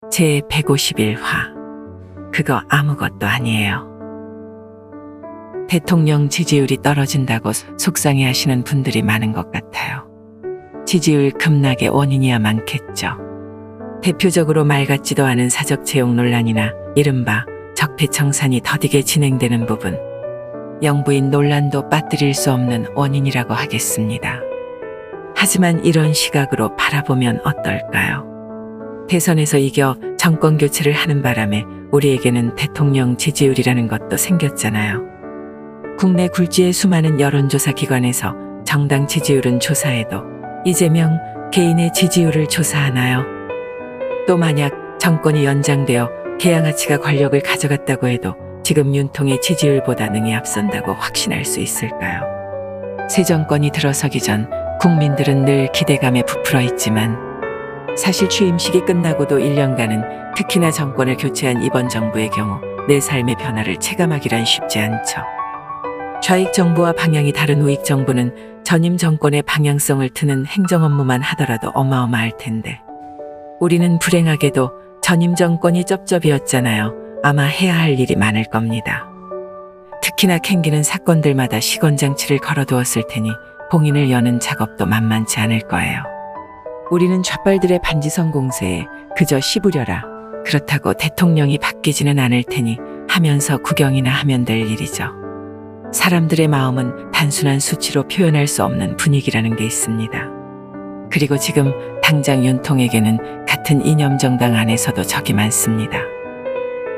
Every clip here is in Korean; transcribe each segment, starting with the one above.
제151화. 그거 아무것도 아니에요. 대통령 지지율이 떨어진다고 속상해 하시는 분들이 많은 것 같아요. 지지율 급락의 원인이야 많겠죠. 대표적으로 말 같지도 않은 사적 채용 논란이나 이른바 적폐청산이 더디게 진행되는 부분. 영부인 논란도 빠뜨릴 수 없는 원인이라고 하겠습니다. 하지만 이런 시각으로 바라보면 어떨까요? 대선에서 이겨 정권 교체를 하는 바람에 우리에게는 대통령 지지율이라는 것도 생겼잖아요. 국내 굴지의 수많은 여론조사 기관에서 정당 지지율은 조사해도 이재명 개인의 지지율을 조사하나요? 또 만약 정권이 연장되어 개양아치가 권력을 가져갔다고 해도 지금 윤통의 지지율보다 능히 앞선다고 확신할 수 있을까요? 새 정권이 들어서기 전 국민들은 늘 기대감에 부풀어 있지만 사실 취임식이 끝나고도 1년간은 특히나 정권을 교체한 이번 정부의 경우 내 삶의 변화를 체감하기란 쉽지 않죠. 좌익 정부와 방향이 다른 우익 정부는 전임 정권의 방향성을 트는 행정 업무만 하더라도 어마어마할 텐데 우리는 불행하게도 전임 정권이 쩝쩝이었잖아요. 아마 해야 할 일이 많을 겁니다. 특히나 캥기는 사건들마다 시건장치를 걸어두었을 테니 봉인을 여는 작업도 만만치 않을 거예요. 우리는 좌빨들의 반지성 공세에 그저 씹으려라. 그렇다고 대통령이 바뀌지는 않을 테니 하면서 구경이나 하면 될 일이죠. 사람들의 마음은 단순한 수치로 표현할 수 없는 분위기라는 게 있습니다. 그리고 지금 당장 윤통에게는 같은 이념 정당 안에서도 적이 많습니다.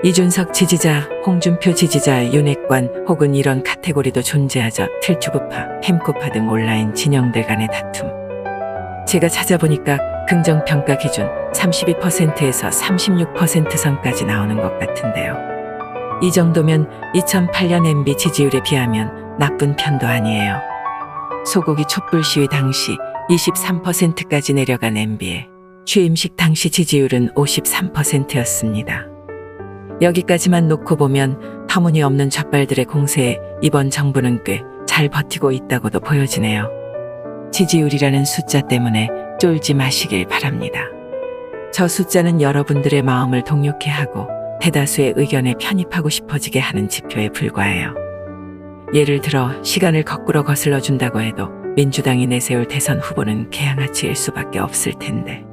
이준석 지지자, 홍준표 지지자, 윤핵관 혹은 이런 카테고리도 존재하죠. 틀튜브파, 햄코파 등 온라인 진영들 간의 다툼. 제가 찾아보니까 긍정평가 기준 32%에서 36% 선까지 나오는 것 같은데요. 이 정도면 2008년 MB 지지율에 비하면 나쁜 편도 아니에요. 소고기 촛불 시위 당시 23%까지 내려간 MB의 취임식 당시 지지율은 53%였습니다. 여기까지만 놓고 보면 터무니없는 좌빨들의 공세에 이번 정부는 꽤 잘 버티고 있다고도 보여지네요. 지지율이라는 숫자 때문에 쫄지 마시길 바랍니다. 저 숫자는 여러분들의 마음을 동요케 하고 대다수의 의견에 편입하고 싶어지게 하는 지표에 불과해요. 예를 들어 시간을 거꾸로 거슬러 준다고 해도 민주당이 내세울 대선 후보는 개양아치일 수밖에 없을 텐데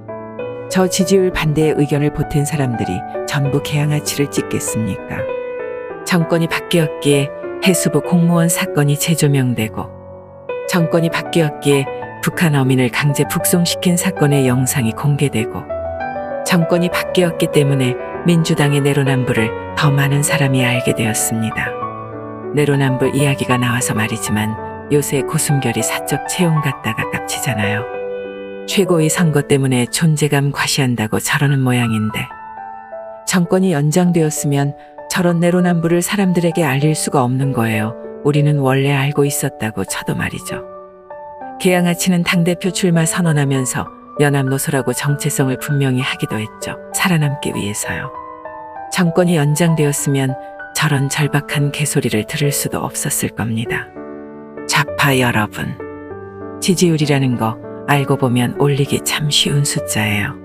저 지지율 반대의 의견을 보탠 사람들이 전부 개양아치를 찍겠습니까? 정권이 바뀌었기에 해수부 공무원 사건이 재조명되고 정권이 바뀌었기에 북한 어민을 강제 북송시킨 사건의 영상이 공개되고 정권이 바뀌었기 때문에 민주당의 내로남불을 더 많은 사람이 알게 되었습니다. 내로남불 이야기가 나와서 말이지만 요새 고순결이 사적 채용 갖다가 깝치잖아요. 최고의 선거 때문에 존재감 과시한다고 저러는 모양인데 정권이 연장되었으면 저런 내로남불을 사람들에게 알릴 수가 없는 거예요. 우리는 원래 알고 있었다고 쳐도 말이죠. 개양아치는 당대표 출마 선언하면서 연합노소라고 정체성을 분명히 하기도 했죠. 살아남기 위해서요. 정권이 연장되었으면 저런 절박한 개소리를 들을 수도 없었을 겁니다. 좌파 여러분, 지지율이라는 거 알고 보면 올리기 참 쉬운 숫자예요.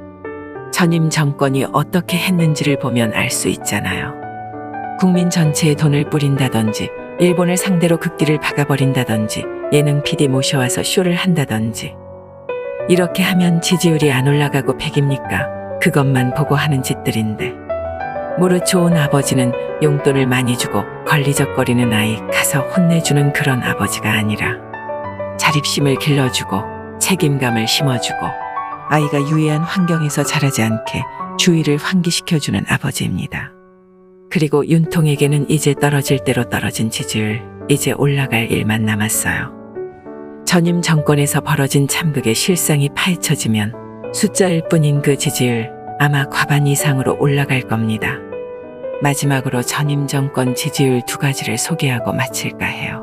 전임 정권이 어떻게 했는지를 보면 알 수 있잖아요. 국민 전체에 돈을 뿌린다든지 일본을 상대로 극딜을 박아버린다든지 예능 PD 모셔와서 쇼를 한다든지 이렇게 하면 지지율이 안 올라가고 백입니까? 그것만 보고 하는 짓들인데 무릇 좋은 아버지는 용돈을 많이 주고 걸리적거리는 아이 가서 혼내주는 그런 아버지가 아니라 자립심을 길러주고 책임감을 심어주고 아이가 유해한 환경에서 자라지 않게 주의를 환기시켜주는 아버지입니다. 그리고 윤통에게는 이제 떨어질 대로 떨어진 지지율, 이제 올라갈 일만 남았어요. 전임 정권에서 벌어진 참극의 실상이 파헤쳐지면 숫자일 뿐인 그 지지율 아마 과반 이상으로 올라갈 겁니다. 마지막으로 전임 정권 지지율 두 가지를 소개하고 마칠까 해요.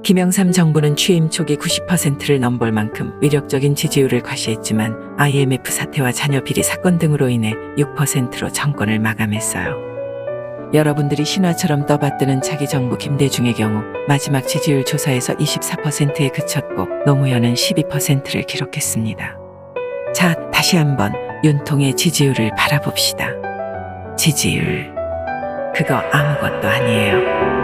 김영삼 정부는 취임 초기 90%를 넘볼 만큼 위력적인 지지율을 과시했지만 IMF 사태와 자녀 비리 사건 등으로 인해 6%로 정권을 마감했어요. 여러분들이 신화처럼 떠받드는 차기 정부 김대중의 경우 마지막 지지율 조사에서 24%에 그쳤고 노무현은 12%를 기록했습니다. 자, 다시 한번 윤통의 지지율을 바라봅시다. 지지율. 그거 아무것도 아니에요.